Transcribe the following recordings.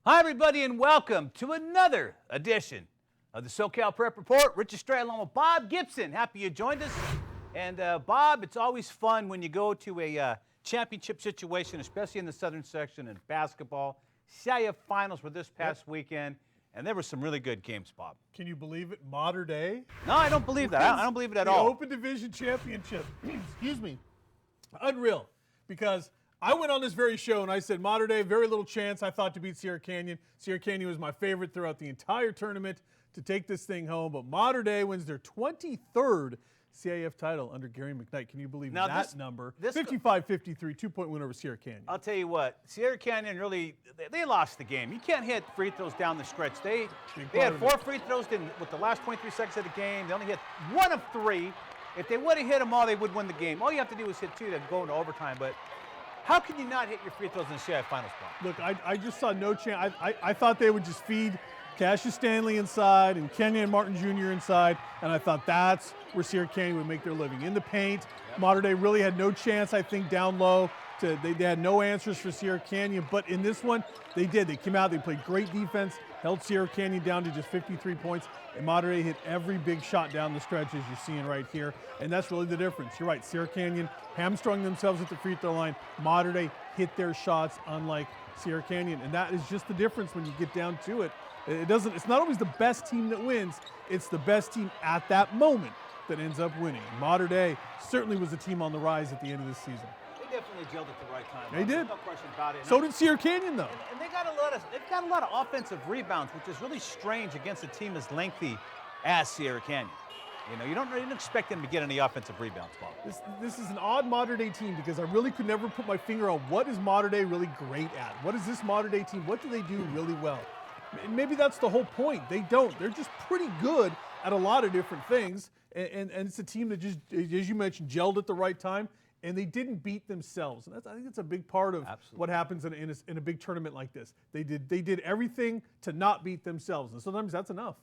Hi, everybody, and welcome to another edition of the SoCal Prep Report. Richard Stray along with Bob Gibson. Happy you joined us. And Bob, it's always fun when you go to a championship situation, especially in the southern section in basketball. CIF finals were this past weekend, and there were some really good games, Bob. Can you believe it? Modern day? No, I don't believe that. I don't believe it at all. The Open Division Championship. Excuse me. Unreal. Because I went on this very show and I said, modern day, very little chance I thought to beat Sierra Canyon. Sierra Canyon was my favorite throughout the entire tournament to take this thing home. But modern day wins their 23rd CIF title under Gary McKnight. Can you believe that number? 55-53, 2-point win over Sierra Canyon. I'll tell you what, Sierra Canyon really, they lost the game. You can't hit free throws down the stretch. They had 4 free throws with the last 23 seconds of the game. They only hit 1 of 3. If they would have hit them all, they would win the game. All you have to do is hit 2 to go into overtime. But how can you not hit your free throws in the CIF finals, Bob? Look, I just saw no chance. I thought they would just feed Cassius Stanley inside and Kenyon Martin Jr. inside, and I thought that's where Sierra Canyon would make their living. In the paint, Modern Day really had no chance, I think, down low. They had no answers for Sierra Canyon, but in this one, they did. They came out, they played great defense, held Sierra Canyon down to just 53 points, and Modern Day hit every big shot down the stretch, as you're seeing right here, and that's really the difference. You're right, Sierra Canyon hamstrung themselves at the free throw line. Modern Day hit their shots, unlike Sierra Canyon, and that is just the difference when you get down to it. It's not always the best team that wins, it's the best team at that moment that ends up winning. Modern Day certainly was a team on the rise at the end of this season. They definitely gelled at the right time. They did. No question about it. So did Sierra Canyon, though. And they've got a lot of offensive rebounds, which is really strange against a team as lengthy as Sierra Canyon. You know, you don't expect them to get any offensive rebounds, Bob. This is an odd Modern Day team because I really could never put my finger on what is Modern Day really great at. What is this Modern Day team? What do they do really well? Maybe that's the whole point. They don't. They're just pretty good at a lot of different things. And it's a team that just, as you mentioned, gelled at the right time. And they didn't beat themselves. And I think that's a big part of what happens in a big tournament like this. They did everything to not beat themselves. And sometimes that's enough.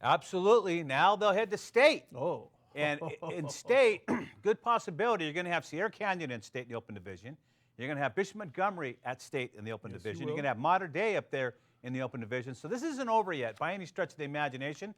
Absolutely. Now they'll head to state. Oh. And in state, good possibility you're going to have Sierra Canyon in state in the open division. You're going to have Bishop Montgomery at state in the open division. You're going to have Modern Day up there in the open division. So this isn't over yet by any stretch of the imagination.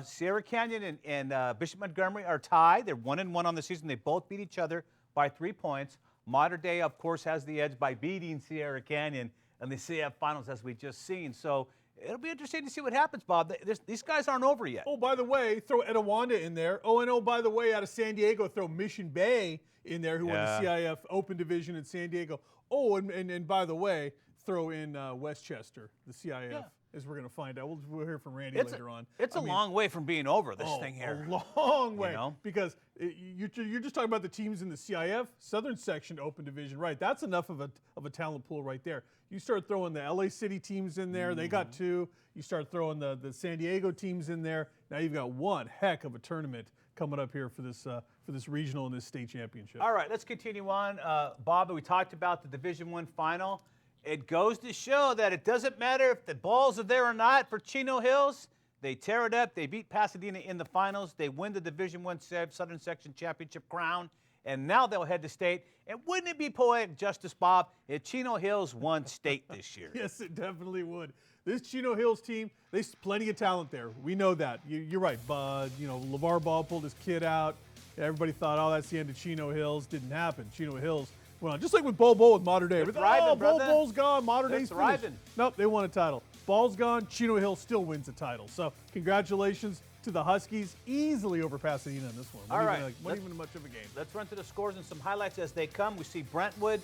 Sierra Canyon and Bishop Montgomery are tied. They're 1-1 on the season. They both beat each other by 3 points. Modern Day, of course, has the edge by beating Sierra Canyon in the CF finals, as we just seen. So it'll be interesting to see what happens, Bob. These guys aren't over yet. Oh, by the way, throw Etiwanda in there. Oh, and by the way, out of San Diego, throw Mission Bay in there, who won the CIF Open Division in San Diego. Oh, and by the way, throw in Westchester, the CIF, as we're going to find out. We'll hear from Randy later on. It's a long way from being over, this thing here. A long way, because you're just talking about the teams in the CIF, Southern Section Open Division, right? That's enough of a talent pool right there. You start throwing the LA City teams in there, they got 2. You start throwing the San Diego teams in there. Now you've got one heck of a tournament coming up here for this regional and this state championship. All right, let's continue on. Bob, we talked about the Division I final. It goes to show that it doesn't matter if the balls are there or not for Chino Hills. They tear it up. They beat Pasadena in the finals. They win the Division I Southern Section Championship crown. And now they'll head to state. And wouldn't it be poetic justice, Bob, if Chino Hills won state this year? Yes, it definitely would. This Chino Hills team, there's plenty of talent there. We know that. You're right, Bud. LeVar Ball pulled his kid out. Everybody thought, oh, that's the end of Chino Hills. Didn't happen. Chino Hills went on. Just like with Bol with Modern Day. Bol's gone. Modern Day's finished. Nope, they won a title. Ball's gone. Chino Hills still wins a title. So congratulations to the Huskies, easily over Pasadena in this one. All right. Not even much of a game. Let's run through the scores and some highlights as they come. We see Brentwood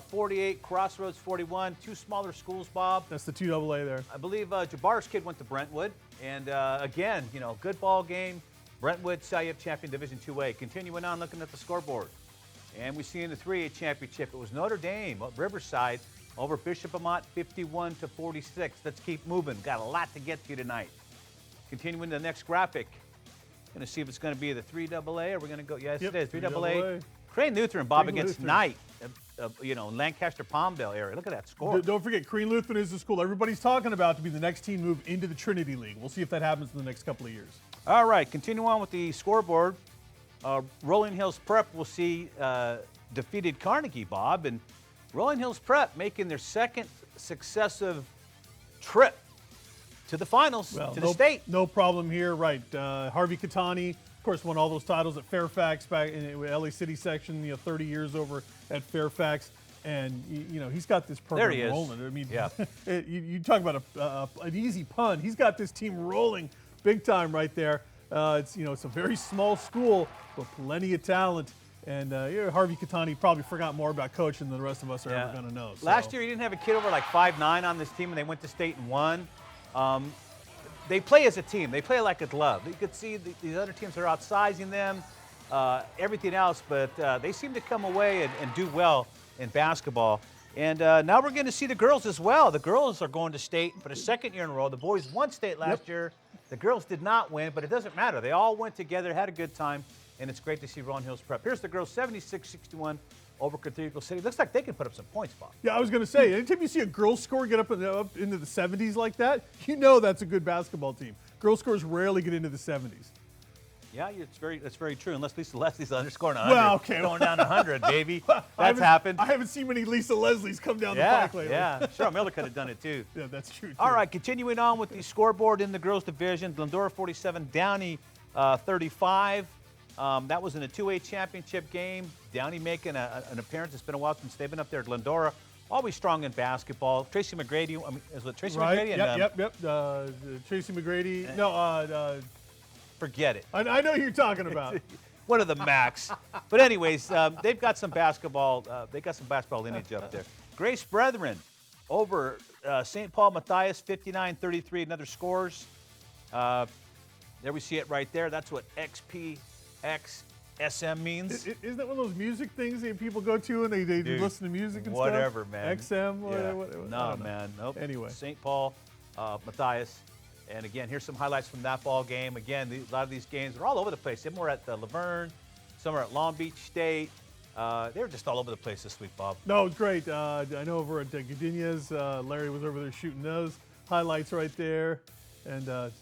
48, Crossroads 41, 2 smaller schools, Bob. That's the 2AA there. I believe Jabbar's kid went to Brentwood. And again, good ball game. Brentwood, CIF champion, Division 2A. Continuing on, looking at the scoreboard. And we see in the 3A championship, it was Notre Dame, Riverside, over Bishop Amat, 51-46. Let's keep moving. Got a lot to get to tonight. Continuing to the next graphic. Going to see if it's going to be the 3AA, or we're going to go, yes, it is, 3AA. Crane Lutheran, Bob, against Knight, Lancaster, Palmdale area. Look at that score. Don't forget, Crane Lutheran is the school everybody's talking about to be the next team move into the Trinity League. We'll see if that happens in the next couple of years. All right, continue on with the scoreboard. Rolling Hills Prep will see defeated Carnegie, Bob, and Rolling Hills Prep making their second successive trip to the finals, Well, to the state. No problem here, right? Harvey Catani, of course, won all those titles at Fairfax back in the LA City section. 30 years over at Fairfax, and he's got this program There he is. rolling. I mean, Yeah. you talk about an easy pun. He's got this team rolling big time right there. It's a very small school, but plenty of talent. And Harvey Catani probably forgot more about coaching than the rest of us are ever going to know. So. Last year, he didn't have a kid over like 5'9" on this team, and they went to state and won. They play as a team. They play like a glove. You could see these other teams are outsizing them, everything else, but they seem to come away and do well in basketball. And now we're going to see the girls as well. The girls are going to state for the second year in a row. The boys won state last year. The girls did not win, but it doesn't matter. They all went together, had a good time, and it's great to see Rolling Hills Prep. Here's the girls, 76-61 over Cathedral City. Looks like they can put up some points, Bob. Yeah, I was going to say, anytime you see a girls score get up into the 70s like that, that's a good basketball team. Girls scores rarely get into the 70s. Yeah, that's very true. Unless Lisa Leslie's underscoring 100. Well, okay. Going down 100, baby. That's happened. I haven't seen many Lisa Leslies come down the pike lately. Yeah, Cheryl Miller could have done it too. Yeah, that's true, too. All right, continuing on with the scoreboard in the girls division. Glendora 47, Downey 35. That was in a 2A championship game. Downey making an appearance. It's been a while since they've been up there. Glendora, always strong in basketball. Tracy McGrady, is it Tracy McGrady? Yep. Tracy McGrady. No, forget it. I know who you're talking about. One of the Macs. But anyways, they've got some basketball. They got some basketball lineage up there. Grace Brethren over St. Paul Matthias, 59-33. Another scores. There we see it right there. That's what XPXSM means. Isn't that one of those music things that people go to and they listen to music and whatever, stuff? Man. XM, yeah. whatever. No, man. Nope. Anyway. St. Paul Matthias. And again, here's some highlights from that ball game. Again, a lot of these games are all over the place. Some were at Laverne, some are at Long Beach State. They were just all over the place this week, Bob. No, it was great. I know over at Gardenia's, Larry was over there shooting those highlights right there. And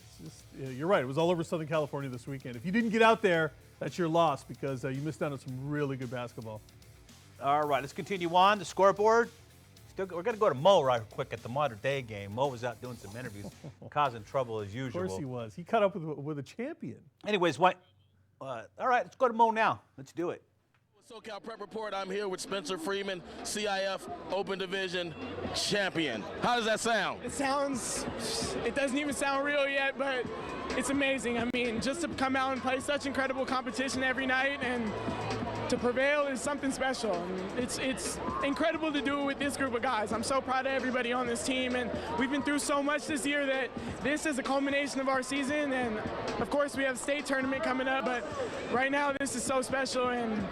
you're right, it was all over Southern California this weekend. If you didn't get out there, that's your loss because you missed out on some really good basketball. All right, let's continue on. The scoreboard. We're going to go to Mo right quick at the Modern Day game. Mo was out doing some interviews, causing trouble as usual. Of course he was. He caught up with a champion. Anyways, all right, let's go to Mo now. Let's do it. SoCal Prep Report, I'm here with Spencer Freeman, CIF Open Division champion. How does that sound? It doesn't even sound real yet, but it's amazing. I mean, just to come out and play such incredible competition every night and to prevail is something special. And it's incredible to do it with this group of guys. I'm so proud of everybody on this team, and we've been through so much this year that this is a culmination of our season, and of course we have a state tournament coming up, but right now this is so special, and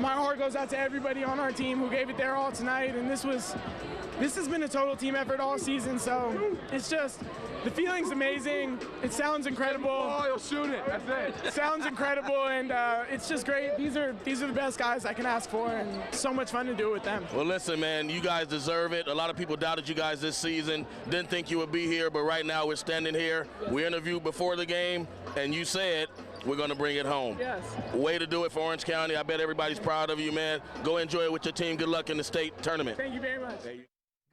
my heart goes out to everybody on our team who gave it their all tonight, and this has been a total team effort all season, so it's just, the feeling's amazing. It sounds incredible. Oh, you'll shoot it. That's it. It sounds incredible, and it's just great. These are the best guys I can ask for, and so much fun to do it with them. Well, listen, man, you guys deserve it. A lot of people doubted you guys this season, didn't think you would be here, but right now we're standing here. We interviewed before the game, and you said we're going to bring it home. Yes. Way to do it for Orange County. I bet everybody's proud of you, man. Go enjoy it with your team. Good luck in the state tournament. Thank you very much.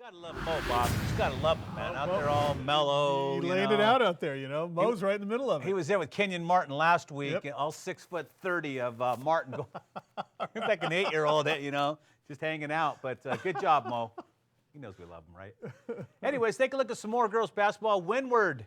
Gotta love Mo, Bob. Just gotta love him, man. Out there all mellow. He laid it out there, Mo's right in the middle of it. He was there with Kenyon Martin last week, all 6'30" of Martin. He's like an 8-year-old, just hanging out. But good job, Mo. He knows we love him, right? Anyways, take a look at some more girls basketball. Windward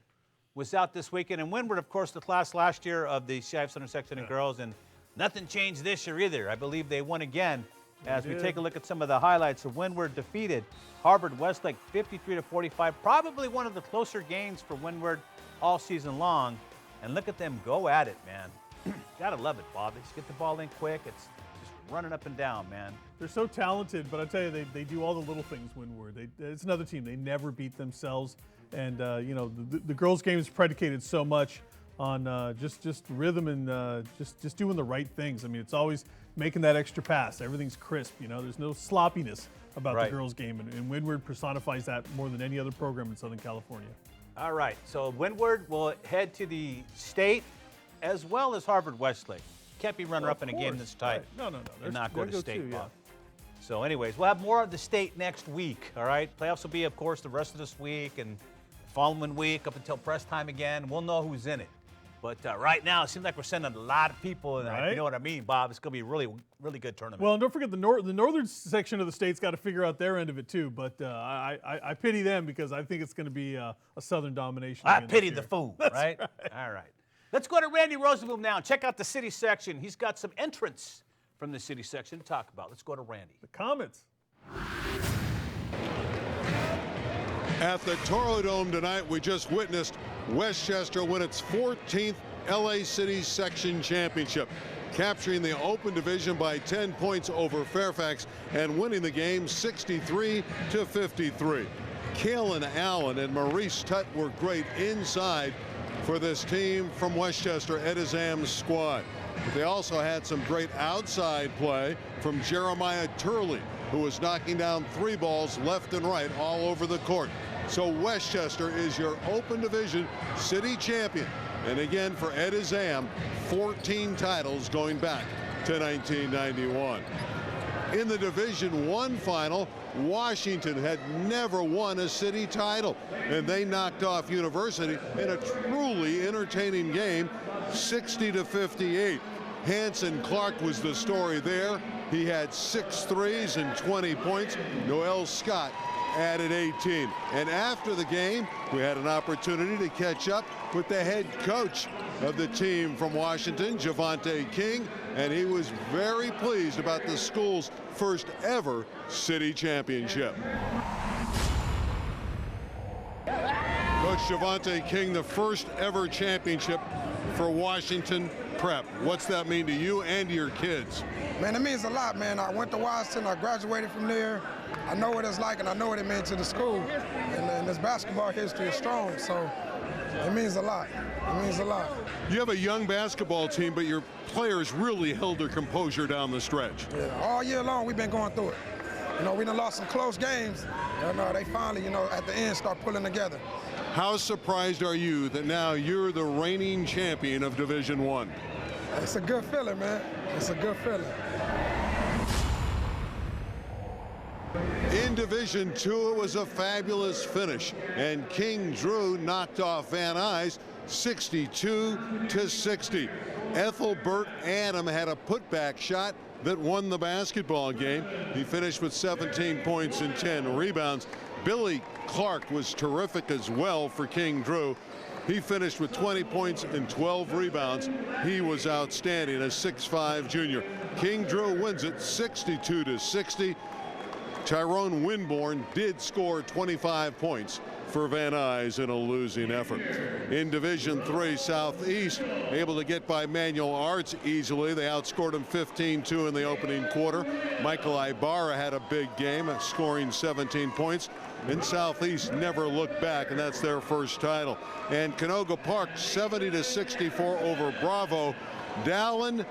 was out this weekend, and Windward, of course, the class last year of the CIF Center section of girls, and nothing changed this year either. I believe they won again. As we take a look at some of the highlights, of Windward defeated Harvard Westlake 53-45, probably one of the closer games for Windward all season long. And look at them go at it, man. Gotta love it, Bob. They just get the ball in quick. It's just running up and down, man. They're so talented, but I tell you, they do all the little things, Windward. It's another team. They never beat themselves. And, the girls' game is predicated so much on just rhythm and just doing the right things. I mean, it's always making that extra pass. Everything's crisp, There's no sloppiness about the girls' game, and Windward personifies that more than any other program in Southern California. All right, so Windward will head to the state as well as Harvard Westlake. Can't be runner-up in a game this tight. Right. No. And not go to state, too, Bob. So anyways, we'll have more of the state next week, all right? Playoffs will be, of course, the rest of this week, and Following week, up until press time again, we'll know who's in it. But right now, it seems like we're sending a lot of people, and Right. you know what I mean, Bob. It's going to be a really, really good tournament. Well, and don't forget the northern section of the state's got to figure out their end of it too. But I pity them because I think it's going to be a southern domination. I again this pity year. the fool, right? All right. Let's go to Randy Rosenbloom now and check out the city section. He's got some entrants from the city section to talk about. Let's go to Randy. The Comets. At the Toro Dome tonight, we just witnessed Westchester win its 14th LA City Section Championship, capturing the open division by 10 points over Fairfax and winning the game 63-53. Kalen Allen and Maurice Tutt were great inside for this team from Westchester, Edizam's squad. But they also had some great outside play from Jeremiah Turley, who was knocking down 3 balls left and right all over the court. So Westchester is your open division city champion. And again, for Edizam, 14 titles going back to 1991. In the Division I final, Washington had never won a city title, and they knocked off University in a truly entertaining game, 60-58. Hanson Clark was the story there. He had 6 threes and 20 points. Noel Scott added 18. And after the game, we had an opportunity to catch up with the head coach of the team from Washington, Javante King, and he was very pleased about the school's first ever city championship. Coach Javante King, the first ever championship for Washington Prep. What's that mean to you and to your kids? Man, it means a lot, man. I went to Washington, I graduated from there. I know what it's like, and I know what it meant to the school. And this basketball history is strong, so it means a lot. It means a lot. You have a young basketball team, but your players really held their composure down the stretch. Yeah, all year long, we've been going through it. You know, we done lost some close games, and they finally, at the end, start pulling together. How surprised are you that now you're the reigning champion of Division I? It's a good feeling, man. It's a good feeling. In Division II, it was a fabulous finish, and King Drew knocked off Van Nuys 62-60. Ethelbert Adam had a putback shot that won the basketball game. He finished with 17 points and 10 rebounds. Billy Clark was terrific as well for King Drew. He finished with 20 points and 12 rebounds. He was outstanding, a 6'5" junior. King Drew wins it 62-60. Tyrone Winborn did score 25 points for Van Nuys in a losing effort. In Division III Southeast, able to get by Manual Arts easily. They outscored them 15-2 in the opening quarter. Michael Ibarra had a big game, scoring 17 points. In Southeast, never looked back, and that's their first title. And Canoga Park, 70-64 over Bravo. Dallin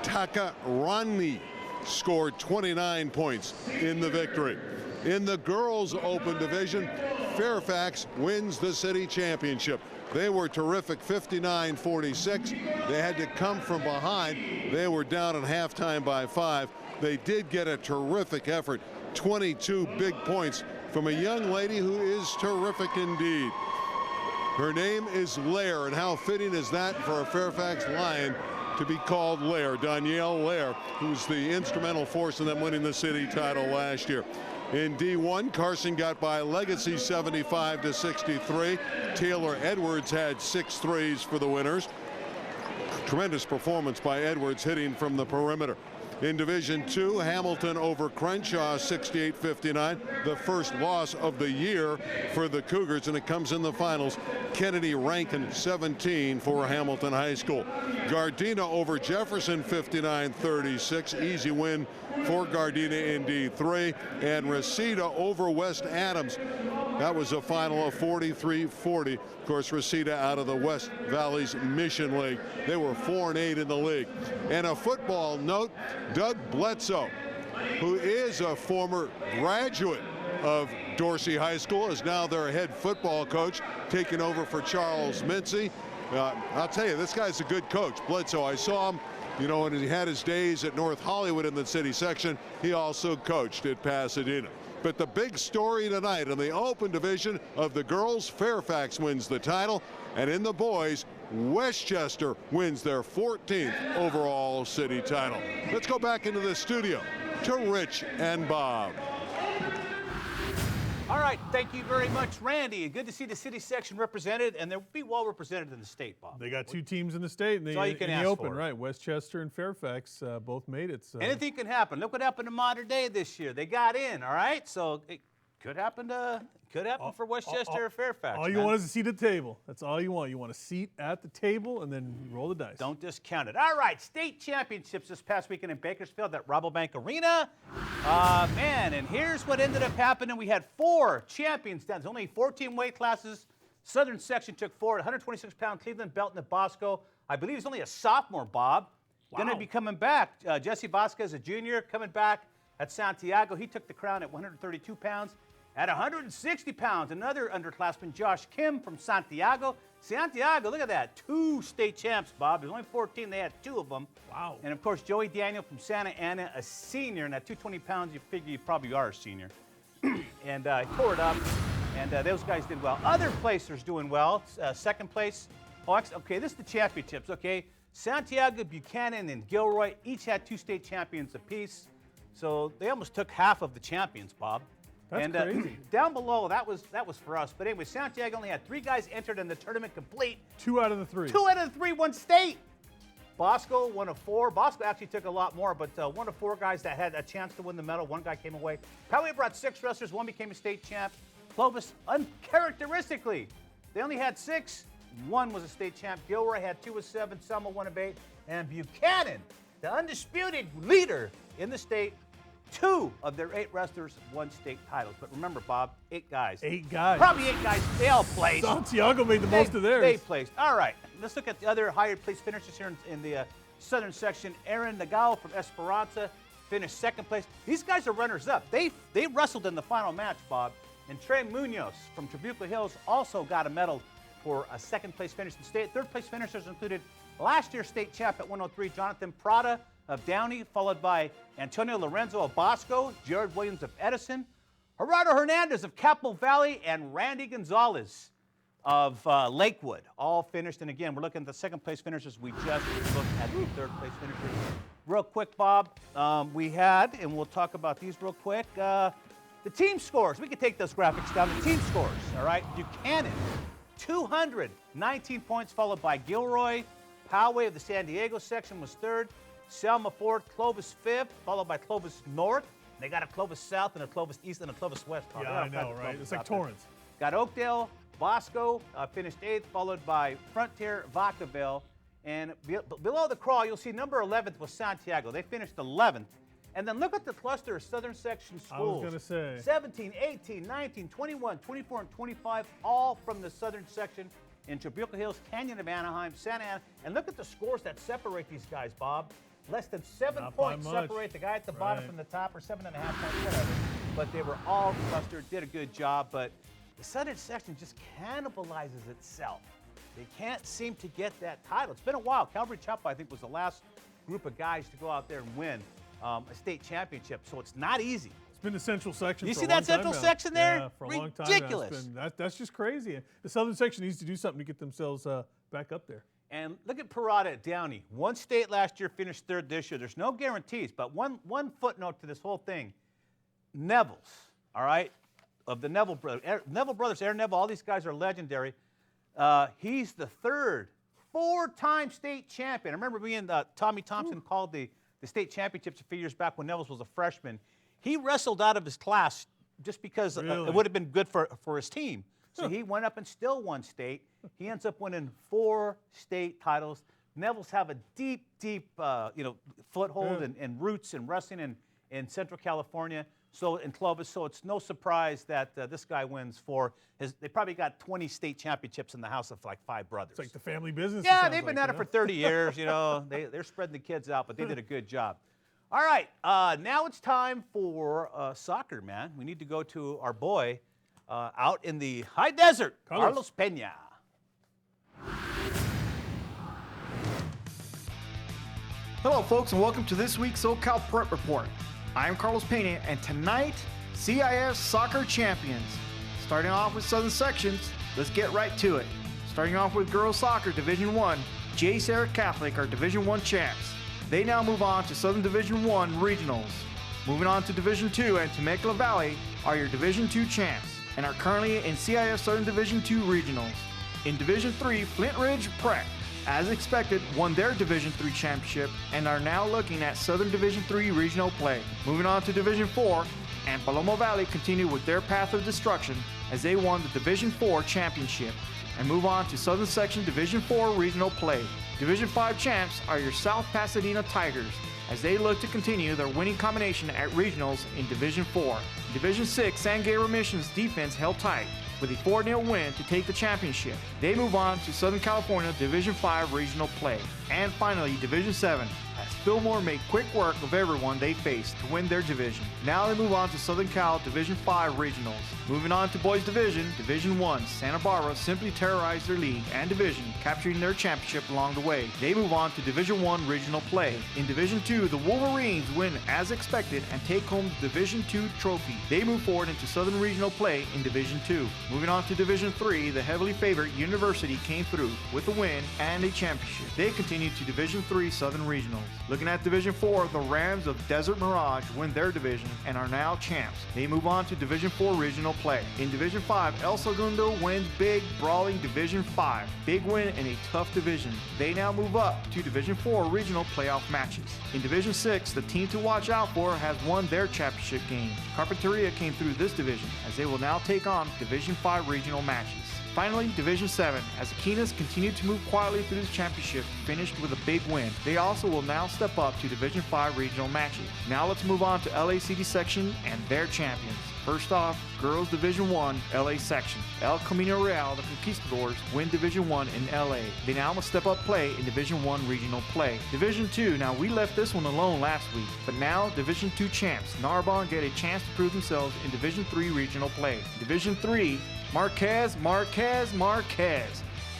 Takarani scored 29 points in the victory. In the girls' open division, Fairfax wins the city championship. They were terrific, 59-46. They had to come from behind. They were down at halftime by 5. They did get a terrific effort, 22 big points from a young lady who is terrific indeed. Her name is Lair, and how fitting is that for a Fairfax Lion to be called Lair, Danielle Lair, who's the instrumental force in them winning the city title last year. In D1, Carson got by Legacy 75-63. Taylor Edwards had 6 threes for the winners. Tremendous performance by Edwards, hitting from the perimeter. In Division II, Hamilton over Crenshaw 68-59, the first loss of the year for the Cougars, and it comes in the finals. Kennedy Rankin 17 for Hamilton High School. Gardena over Jefferson 59-36, easy win for Gardena in D3. And Reseda over West Adams. That was a final of 43-40. Of course, Reseda out of the West Valley's Mission League. They were 4-8 in the league. And a football note, Doug Bledsoe, who is a former graduate of Dorsey High School, is now their head football coach, taking over for Charles Mincy. I'll tell you, this guy's a good coach, Bledsoe. I saw him, when he had his days at North Hollywood in the city section. He also coached at Pasadena. But the big story tonight in the open division of the girls, Fairfax wins the title. And in the boys, Westchester wins their 14th overall city title. Let's go back into the studio to Rich and Bob. All right, thank you very much, Randy. Good to see the city section represented, and they'll be well represented in the state, Bob. They got 2 teams in the state, and That's all you can in the ask open, for. right? Westchester and Fairfax both made it. So. Anything can happen. Look what happened to Modern Day this year. They got in, all right? So it could happen for Westchester or Fairfax. All you want is a seat at the table. That's all you want. You want a seat at the table, and then you roll the dice. Don't discount it. All right, state championships this past weekend in Bakersfield at Rabobank Arena. Man, and here's what ended up happening. We had 4 champions down. There's only 14 weight classes. Southern section took 4. 126-pound Cleveland belt in the Bosco. I believe he's only a sophomore, Bob. Going to be coming back. Jesse Vasquez, a junior, coming back at Santiago. He took the crown at 132 pounds. At 160 pounds, another underclassman, Josh Kim from Santiago. Santiago, look at that. 2 state champs, Bob. There's only 14. They had 2 of them. Wow. And, of course, Joey Daniel from Santa Ana, a senior. And at 220 pounds, you figure you probably are a senior. And he tore it up. And those guys did well. Other placers doing well. Second place. Okay, this is the championships, okay? Santiago, Buchanan, and Gilroy each had 2 state champions apiece. So they almost took half of the champions, Bob. That's crazy. Down below, that was for us. But anyway, Santiago only had 3 guys entered in the tournament complete. 2 out of the 3. 2 out of the 3 won state. Bosco, 1 of 4. Bosco actually took a lot more, but 1 of 4 guys that had a chance to win the medal. 1 guy came away. Probably brought 6 wrestlers. 1 became a state champ. Clovis, uncharacteristically, they only had 6. 1 was a state champ. Gilroy had 2 of 7. Selma 1 of 8. And Buchanan, the undisputed leader in the state, 2 of their 8 wrestlers won state titles. But remember, Bob, 8 guys. 8 guys. Probably 8 guys. They all placed. Santiago made the most of theirs. They placed. All right. Let's look at the other higher place finishers here in the southern section. Aaron Nagao from Esperanza finished 2nd place. These guys are runners-up. They wrestled in the final match, Bob. And Trey Munoz from Tribuco Hills also got a medal for a 2nd place finish in state. 3rd place finishers included last year's state champ at 103, Jonathan Prada of Downey, followed by Antonio Lorenzo of Bosco, Jared Williams of Edison, Gerardo Hernandez of Capital Valley, and Randy Gonzalez of Lakewood. All finished. And again, we're looking at the 2nd place finishers. We just looked at the 3rd place finishers. Real quick, Bob, we had, and we'll talk about these real quick, the team scores. We can take those graphics down. The team scores, all right? Buchanan, 219 points, followed by Gilroy. Poway of the San Diego section was 3rd. Selma 4th, Clovis 5th, followed by Clovis North. They got a Clovis South and a Clovis East and a Clovis West. Yeah, I know, right? It's like Torrance. Got Oakdale, Bosco finished 8th, followed by Frontier, Vacaville. And below the crawl, you'll see number 11th was Santiago. They finished 11th. And then look at the cluster of southern section schools. I was going to say. 17, 18, 19, 21, 24, and 25, all from the southern section in Tribuco Hills, Canyon of Anaheim, Santa Ana. And look at the scores that separate these guys, Bob. Less than 7 points separate the guy at the bottom from the top, or 7.5 points, whatever. But they were all clustered, did a good job. But the southern section just cannibalizes itself. They can't seem to get that title. It's been a while. Calvary Chapel, I think, was the last group of guys to go out there and win a state championship. So it's not easy. It's been the central section. You for see a long that central time now. section there? Yeah, for a long time. Ridiculous. That's just crazy. The southern section needs to do something to get themselves back up there. And look at Parada at Downey. 1 state last year, finished 3rd this year. There's no guarantees, but one footnote to this whole thing. Neville's, all right, of the Neville brothers. Neville brothers, Aaron Neville, all these guys are legendary. He's the 3rd 4-time state champion. I remember me and Tommy Thompson called the state championships a few years back when Neville's was a freshman. He wrestled out of his class just because it would have been good for his team. So he went up and still won state. He ends up winning 4 state titles. Neville's have a deep foothold and roots in wrestling in Central California. So in Clovis, so it's no surprise that this guy wins 4. They probably got 20 state championships in the house of like 5 brothers. It's like the family business. Yeah, they've been at it for 30 years. They're spreading the kids out, but they did a good job. All right, now it's time for soccer, man. We need to go to our boy out in the high desert, Carlos Peña. Hello, folks, and welcome to this week's SoCal Prep Report. I'm Carlos Peña, and tonight, CIF Soccer Champions. Starting off with Southern Sections, let's get right to it. Starting off with Girls Soccer Division I, J. Sarah Catholic are Division I champs. They now move on to Southern Division I Regionals. Moving on to Division II, and Temecula Valley are your Division II champs and are currently in CIF Southern Division II Regionals. In Division III, Flint Ridge Prep, as expected, won their Division III championship and are now looking at Southern Division III regional play. Moving on to Division IV, and Paloma Valley continued with their path of destruction as they won the Division IV championship and move on to Southern Section Division IV regional play. Division V champs are your South Pasadena Tigers as they look to continue their winning combination at regionals in Division IV. Division VI, San Gabriel Mission's defense held tight with a 4-0 win to take the championship. They move on to Southern California Division V regional play. And finally, Division VII, as Fillmore made quick work of everyone they faced to win their division. Now they move on to Southern Cal Division V regionals. Moving on to Boys Division, Division I, Santa Barbara simply terrorized their league and division, capturing their championship along the way. They move on to Division I regional play. In Division II, the Wolverines win as expected and take home the Division II trophy. They move forward into Southern regional play in Division II. Moving on to Division III, the heavily favored University came through with a win and a championship. They continue to Division III Southern regionals. Looking at Division IV, the Rams of Desert Mirage win their division and are now champs. They move on to Division IV regional play. In Division V, El Segundo wins big, brawling Division V. Big win in a tough division. They now move up to Division IV regional playoff matches. In Division VI, the team to watch out for has won their championship game. Carpinteria came through this division as they will now take on Division V regional matches. Finally, Division VII, as the Keenas continue to move quietly through this championship, finished with a big win. They also will now step up to Division V regional matches. Now let's move on to LA City Section and their champions. First off, Girls Division I, LA Section. El Camino Real, the Conquistadors, win Division I in LA. They now must step up play in Division I regional play. Division II, now we left this one alone last week, but now Division II champs, Narbonne, get a chance to prove themselves in Division III regional play. Division III, Marquez.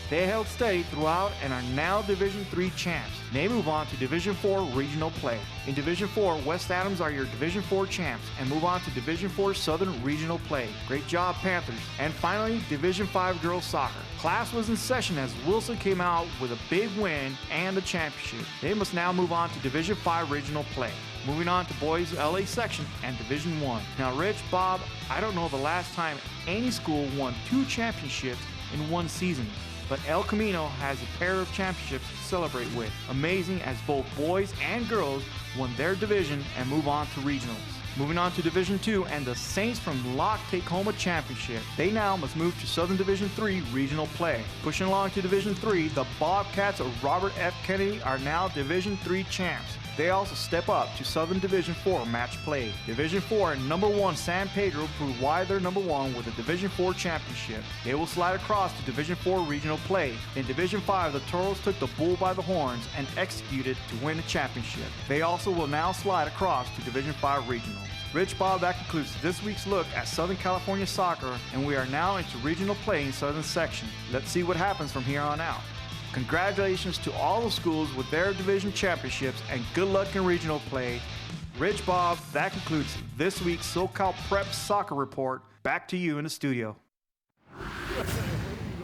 They held steady throughout and are now Division III champs. They move on to Division IV regional play. In Division IV, West Adams are your Division IV champs and move on to Division IV Southern regional play. Great job, Panthers. And finally, Division V girls soccer. Class was in session as Wilson came out with a big win and a championship. They must now move on to Division V regional play. Moving on to boys LA section and Division I. Now, Rich, Bob, I don't know the last time any school won 2 championships in one season, but El Camino has a pair of championships to celebrate with. Amazing as both boys and girls won their division and move on to regionals. Moving on to Division II, and the Saints from Locke take home a championship. They now must move to Southern Division III regional play. Pushing along to Division III, the Bobcats of Robert F. Kennedy are now Division III champs. They also step up to Southern Division IV match play. Division IV number 1 San Pedro proved why they're number 1 with a Division IV championship. They will slide across to Division IV regional play. In Division V, the Toros took the bull by the horns and executed to win the championship. They also will now slide across to Division V regional. Rich, Bob, that concludes this week's look at Southern California soccer, and we are now into regional play in Southern Section. Let's see what happens from here on out. Congratulations to all the schools with their division championships and good luck in regional play. Rich, Bob, that concludes this week's SoCal Prep Soccer Report. Back to you in the studio.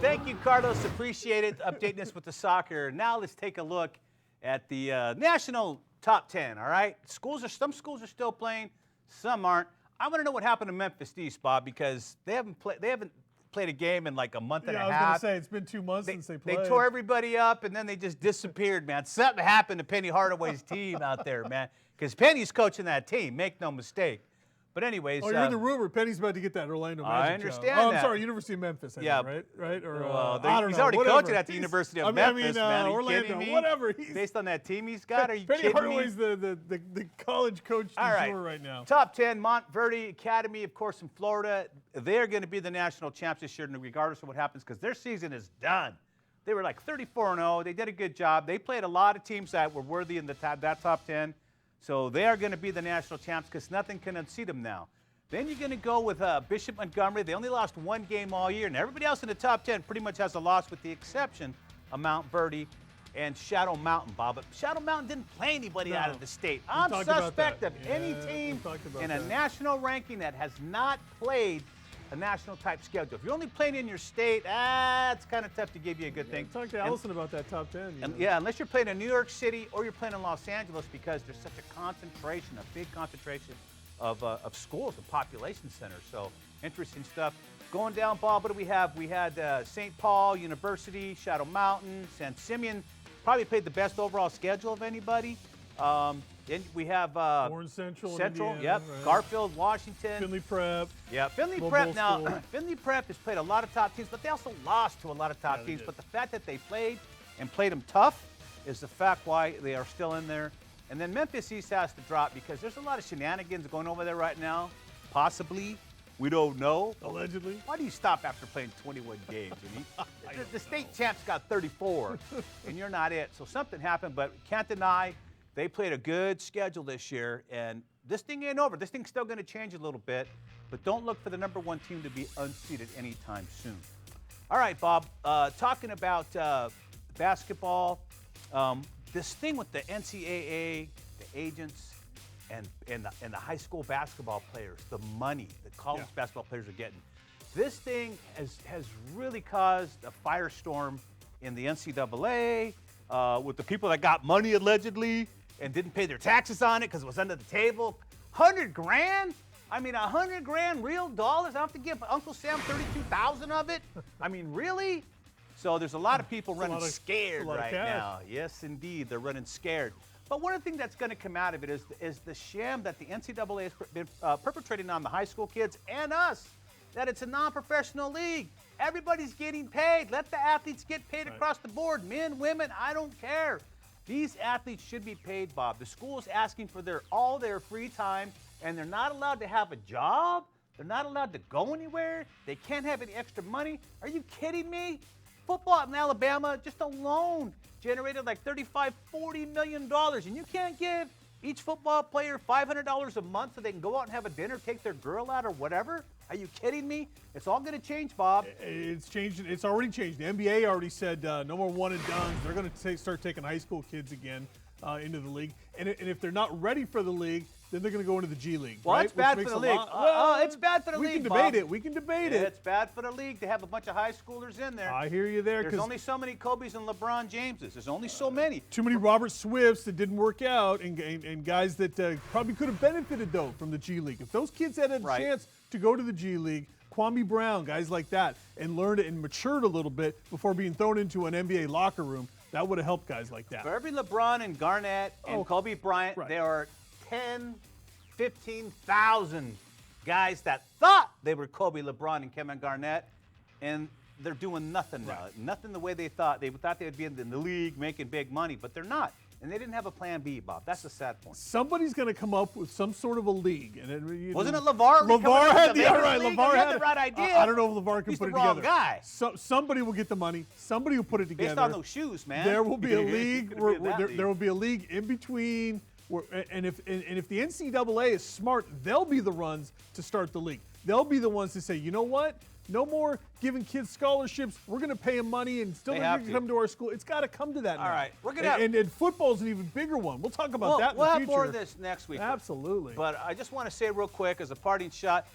Thank you, Carlos. Appreciate it. Updating us with the soccer. Now let's take a look at the national top 10, all right? Some schools are still playing, some aren't. I want to know what happened to Memphis East, Bob, because they haven't played a game in like a month and a half. I was going to say, it's been 2 months since they played. They tore everybody up, and then they just disappeared, man. Something happened to Penny Hardaway's team out there, man, because Penny's coaching that team. Make no mistake. But anyways. Oh, you heard the rumor. Penny's about to get that Orlando Magic I understand job. Oh, I'm that. sorry, University of Memphis. I Yeah. think, right? Or, well, I don't he's know, already whatever. coaching at the University of Memphis, man. Are you Orlando, kidding me? whatever. Based on that team he's got, are you Penny kidding Hardaway's me? the college coach du jour right now. Top 10, Montverde Academy, of course, in Florida. They're going to be the national champs this year, regardless of what happens, because their season is done. They were like 34-0. They did a good job. They played a lot of teams that were worthy in that top 10. So they are going to be the national champs because nothing can unseat them now. Then you're going to go with Bishop Montgomery. They only lost 1 game all year, and everybody else in the top 10 pretty much has a loss with the exception of Mount Verdi. and Shadow Mountain, Bob. But Shadow Mountain didn't play anybody out of the state. I'm talked about suspect that. of any Yeah, team we talked about in a that. national ranking that has not played a national type schedule. If you're only playing in your state, it's kind of tough to give you a good thing. Talk to Allison about that top 10. you And know. yeah, unless you're playing in New York City or you're playing in Los Angeles, because there's such a concentration, a big concentration of schools and population centers. So interesting stuff. Going down, Bob, what do we have? We had St. Paul University, Shadow Mountain, San Simeon. Probably played the best overall schedule of anybody. Then we have Warren Central. in Indiana, yep. right. Garfield, Washington. Finley Prep. Yeah, Finley Mobile Prep now. School. Finley Prep has played a lot of top teams, but they also lost to a lot of top they teams. did. But the fact that they played and played them tough is the fact why they are still in there. And then Memphis East has to drop because there's a lot of shenanigans going over there right now. Possibly, we don't know. Allegedly. Why do you stop after playing 21 games? The state champ's got 34, and you're not it. So something happened, but can't deny they played a good schedule this year, and this thing ain't over. This thing's still going to change a little bit, but don't look for the #1 team to be unseated anytime soon. All right, Bob, talking about basketball, this thing with the NCAA, the agents, and the high school basketball players, the money the college basketball players are getting. This thing has really caused a firestorm in the NCAA with the people that got money allegedly and didn't pay their taxes on it because it was under the table. 100 grand? I mean, 100 grand real dollars? I have to give Uncle Sam 32,000 of it? I mean, really? So there's a lot of people running scared right now. Yes, indeed, they're running scared. But one of the things that's going to come out of it is the sham that the NCAA has been perpetrating on the high school kids and us, that it's a non-professional league. Everybody's getting paid. Let the athletes get paid across the board. Men, women, I don't care. These athletes should be paid, Bob. The school is asking for all their free time, and they're not allowed to have a job. They're not allowed to go anywhere. They can't have any extra money. Are you kidding me? Football in Alabama just alone generated like $35, $40 million, and you can't give each football player $500 a month so they can go out and have a dinner, take their girl out or whatever? Are you kidding me? It's all going to change, Bob. It's changed. It's already changed. The NBA already said no more one and dones. They're going to start taking high school kids again into the league. And if they're not ready for the league, then they're going to go into the G League. Well, right? it's bad for the league. It's bad for the league, We can Bob. debate it. We can debate it. It's bad for the league to have a bunch of high schoolers in there. I hear you there. There's only so many Kobe's and LeBron Jameses. There's only so many. Too many Robert Swifts that didn't work out, and guys that probably could have benefited, though, from the G League. If those kids had a chance to go to the G League, Kwame Brown, guys like that, and learned it and matured a little bit before being thrown into an NBA locker room, that would have helped guys like that. For every LeBron and Garnett and Kobe Bryant, there are 10, 15,000 guys that thought they were Kobe, LeBron, and Kevin Garnett, and they're doing nothing now. Nothing the way they thought. They thought they would be in the league making big money, but they're not. And they didn't have a plan B, Bob. That's the sad point. Somebody's going to come up with some sort of a league. And Wasn't it LeVar? LeVar had the LeVar had the right idea. I don't know if LeVar can He's put the it wrong together. guy. So somebody will get the money. Somebody will put it together. Based on those shoes, man. There will be a league. There will be a league in between. And if the NCAA is smart, they'll be the ones to start the league. They'll be the ones to say, you know what? No more giving kids scholarships. We're going to pay them money and still going to come to our school. It's got to come to that now. All right. We're gonna and football's an even bigger one. We'll talk about that in the future. We'll have more of this next week. Absolutely. But I just want to say real quick as a parting shot,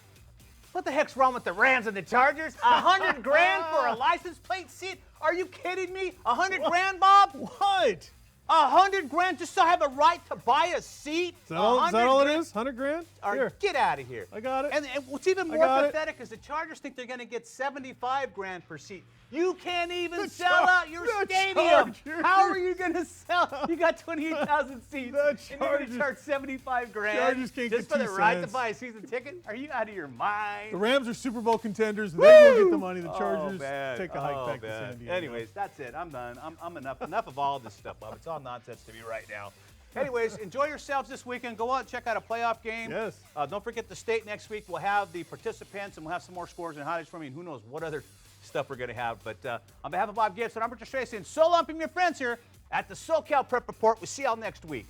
what the heck's wrong with the Rams and the Chargers? 100 grand for a license plate seat? Are you kidding me? 100 grand, Bob? What? 100 grand just to have a right to buy a seat? Is that all it is? 100 grand? Here. Get out of here. I got it. And what's even more pathetic is the Chargers think they're going to get 75 grand per seat. You can't even sell out your stadium. How are you going to sell? You got 28,000 seats, and you're going to charge 75 grand Chargers can't just get for the 2 right to cents. buy a season ticket? Are you out of your mind? The Rams are Super Bowl contenders. They will get the money. The Chargers take a hike back to San Diego. Anyways, that's it. I'm done. I'm enough of all this stuff, Bob. It's all nonsense to me right now. Anyways, enjoy yourselves this weekend. Go out and check out a playoff game. Yes. Don't forget the state next week. We'll have the participants, and we'll have some more scores and highlights from you, and who knows what other stuff we're going to have. But on behalf of Bob Gibson, I'm Richard Tracy, and so long from your friends here at the SoCal Prep Report. We'll see y'all next week.